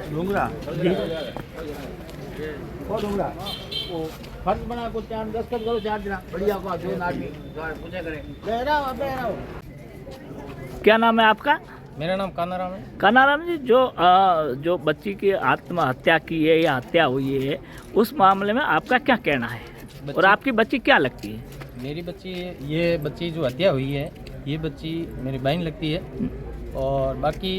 डूंगरा डूंगरा वो फर्ज बना को चार 10 करो 4 जना बढ़िया को दो आदमी पूछा करे। क्या नाम है आपका? मेरा नाम कानाराम है। कानाराम जी, जो बच्ची की आत्महत्या की है या हत्या हुई है, उस मामले में आपका क्या कहना है और आपकी बच्ची क्या लगती है? मेरी बच्ची, ये बच्ची जो हत्या हुई है, ये बच्ची मेरी बहन लगती है। और बाकी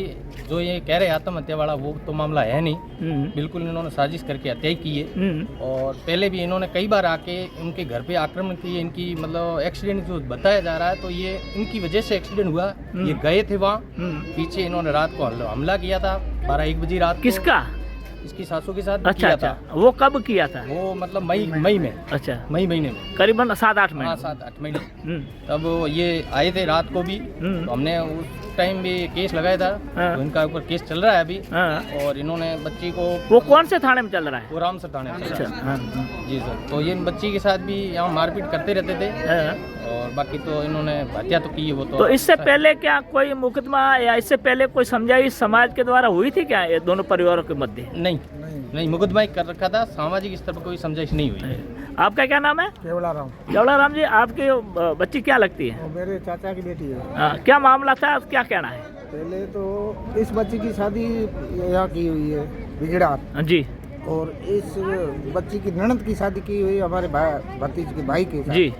जो ये कह रहे आत्महत्या वाला, वो तो मामला है नहीं। बिल्कुल इन्होंने साजिश करके हत्या ही की है। और पहले भी इन्होंने कई बार आके उनके घर पे आक्रमण किए। इनकी मतलब एक्सीडेंट जो बताया जा रहा है, तो ये इनकी वजह से एक्सीडेंट हुआ। ये गए थे वहाँ, पीछे इन्होंने रात को हमला किया था 12-1 बजे रात। किसका? इसकी सासू के साथ अच्छा, किया अच्छा। था। वो कब किया था? वो मतलब मई में। अच्छा, मई महीने में, करीबन 7-8 महीने। हाँ 7-8 महीने। तब ये आए थे रात को भी, तो हमने उस टाइम भी केस लगाया था। तो इनका ऊपर केस चल रहा है अभी। और इन्होंने बच्ची को, वो कौन से थाने में चल रहा है? वो रामसर थाने में। अच्छा, जी सर। तो ये बच्ची के साथ भी यहाँ मारपीट करते रहते थे। और बाकी तो इन्होंने हत्या तो की है वो तो इससे पहले क्या कोई मुकदमा या इससे पहले कोई समझाई समाज के द्वारा हुई थी क्या ये दोनों परिवारों के मध्य? नहीं, मुकदमा ही कर रखा था। सामाजिक स्तर पर कोई समझाइश नहीं हुई है। आपका क्या नाम है? केवलाराम। केवलाराम जी, आपकी बच्ची क्या लगती है? मेरे चाचा की बेटी है। क्या मामला था, क्या कहना है? पहले तो इस बच्ची की शादी यहाँ की हुई है बिगड़ा जी, और इस बच्ची की ननद की शादी की हुई हमारे भतीज के भाई के साथ। जी,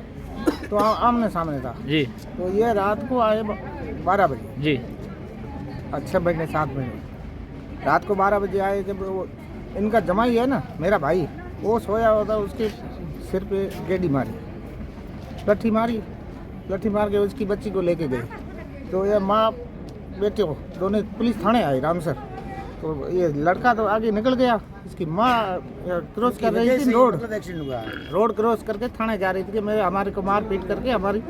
तो आमने सामने था जी। तो ये रात को आए 12 बजे। जी, 6 बजने 7 बजे रात को 12 बजे आए। जब वो इनका जमाई है ना, मेरा भाई, वो सोया होता, उसके सिर पे गेडी मारी, लट्ठी मार के उसकी बच्ची को लेके गए। तो ये माँ बेटे हो दोनों पुलिस थाने आए रामसर। तो ये लड़का तो आगे निकल गया, इसकी माँ क्रॉस कर रही थी रोड क्रॉस करके थाने जा रही थी कि मेरे हमारे को मार पीट करके हमारी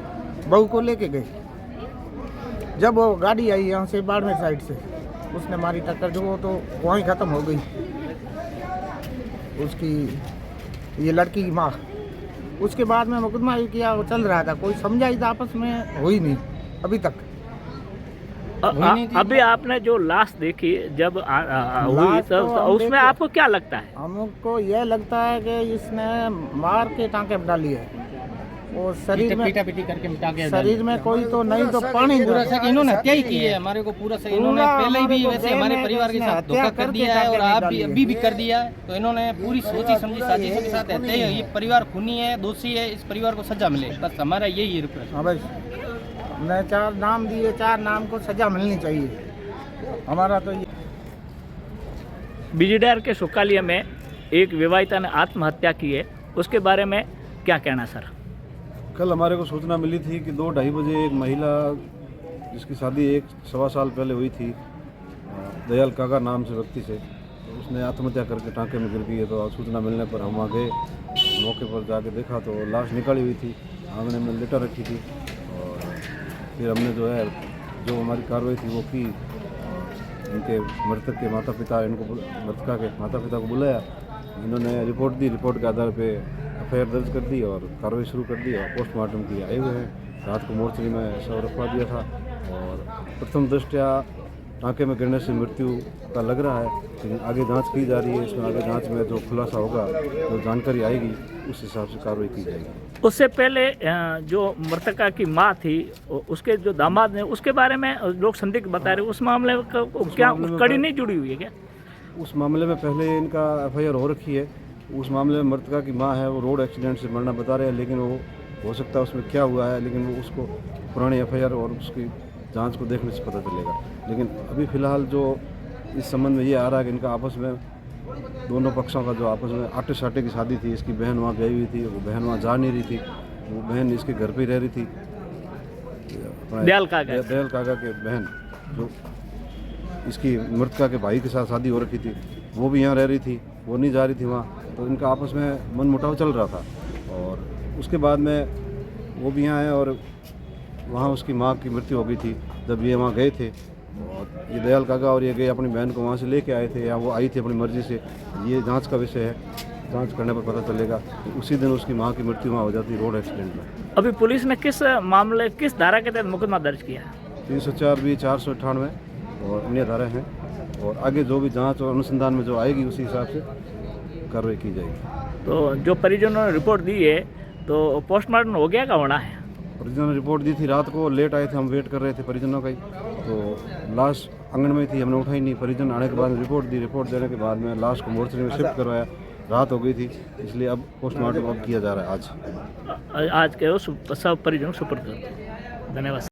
बहू को लेके गए। जब वो गाड़ी आई यहाँ से बाड़मेर साइड से, उसने मारी टक्कर, जो वो तो वहीं ख़त्म हो गई उसकी, ये लड़की की माँ। उसके बाद में मुकदमा ये किया, वो चल रहा था, कोई समझाई था आपस में हुई नहीं अभी तक। अभी आपने जो लाश देखी जब हुई, तो उसमें आपको क्या लगता है? हमको यह लगता है कि इसने मार के टाँके डाली है। वो शरीर में पीटा-पीटी करके मिटा के शरीर में कोई तो नहीं तो पानी पूरा सक इन्होंने हत्या ही की है हमारे को पूरा सक। इन्होंने पहले भी वैसे हमारे परिवार के साथ धोखा कर दिया है और आप भी अभी भी कर दिया है। तो इन्होंने पूरी सोची समझी साजिशों के साथ हत्या है। ये परिवार खूनी है, दोषी है, इस परिवार को सजा मिले, बस हमारा यही रिक्वेस्ट। हाँ भाई, मैं 4 नाम दिए, 4 नाम को सजा मिलनी चाहिए हमारा तो ये। बिजडेर के सुकालिया में एक विवाहिता ने आत्महत्या की है, उसके बारे में क्या कहना सर? कल हमारे को सूचना मिली थी कि 2-2:30 बजे एक महिला जिसकी शादी 1-1.25 साल पहले हुई थी, दयाल काका नाम से व्यक्ति से, तो उसने आत्महत्या करके टाँके में गिर गई है। तो सूचना मिलने पर हम आ गए, मौके पर जाके देखा तो लाश निकाली हुई थी, आंगने में लेटा रखी थी। और फिर हमने जो हमारी कार्रवाई थी वो की। इनके मृतक के माता पिता, मृतका के माता पिता को बुलाया, इन्होंने रिपोर्ट दी। रिपोर्ट के आधार पे FIR दर्ज कर दी और कार्रवाई शुरू कर दी और पोस्टमार्टम की आए हुए हैं। रात को मोर्चरी में शव रखवा दिया था। और प्रथम दृष्टया टाँके में गिरने से मृत्यु का लग रहा है, लेकिन आगे जांच की जा रही है। इसमें आगे जांच में जो खुलासा होगा, जो जानकारी आएगी, उस हिसाब से कार्रवाई की जाएगी। उससे पहले जो मृतका की माँ थी, उसके जो दामाद ने, उसके बारे में लोग संदिग्ध बता रहे, उस मामले में क्या कड़ी नहीं जुड़ी हुई है क्या? उस मामले में पहले इनका FIR हो रखी है। उस मामले में मृतका की माँ है, वो रोड एक्सीडेंट से मरना बता रहे हैं, लेकिन वो हो सकता है उसमें क्या हुआ है, लेकिन वो उसको पुरानी FIR और उसकी जांच को देखने से पता चलेगा। लेकिन अभी फ़िलहाल जो इस संबंध में ये आ रहा है कि इनका आपस में, दोनों पक्षों का जो आपस में आटे-साटे की शादी थी। इसकी बहन वहाँ गई हुई थी, वो बहन वहाँ जा नहीं रही थी, वो बहन इसके घर पे ही रह रही थी। दयाल काका के बहन जो इसकी मृतका के भाई के साथ शादी हो रखी थी, वो भी यहाँ रह रही थी, वो नहीं जा रही थी वहाँ, तो इनका आपस में मनमुटाव चल रहा था। और उसके बाद में वो भी यहाँ आए और वहाँ उसकी माँ की मृत्यु हो गई थी। जब ये वहाँ गए थे और ये दयाल काका और ये गए अपनी बहन को वहाँ से लेके आए थे, या वो आई थी अपनी मर्जी से, ये जांच का विषय है, जांच करने पर पता चलेगा। उसी दिन उसकी माँ की मृत्यु वहाँ हो जाती है रोड एक्सीडेंट में। अभी पुलिस ने किस मामले, किस धारा के तहत मुकदमा दर्ज किया? 304 भी 498 और अन्य धारा हैं, और आगे जो भी जांच और अनुसंधान में जो आएगी उसी हिसाब से कार्रवाई की जाएगी। तो जो परिजनों ने रिपोर्ट दी है तो पोस्टमार्टम हो गया का होना है? परिजनों ने रिपोर्ट दी थी, रात को लेट आए थे, हम वेट कर रहे थे परिजनों का ही, तो लाश आंगन में थी, हमने उठाई नहीं। परिजन आने के बाद रिपोर्ट दी, रिपोर्ट देने के बाद में लाश को मोर्चरी में शिफ्ट करवाया। रात हो गई थी, इसलिए अब पोस्टमार्टम अब किया जा रहा है आज आज के सब परिजनों को सुपुर्द कर दो। धन्यवाद।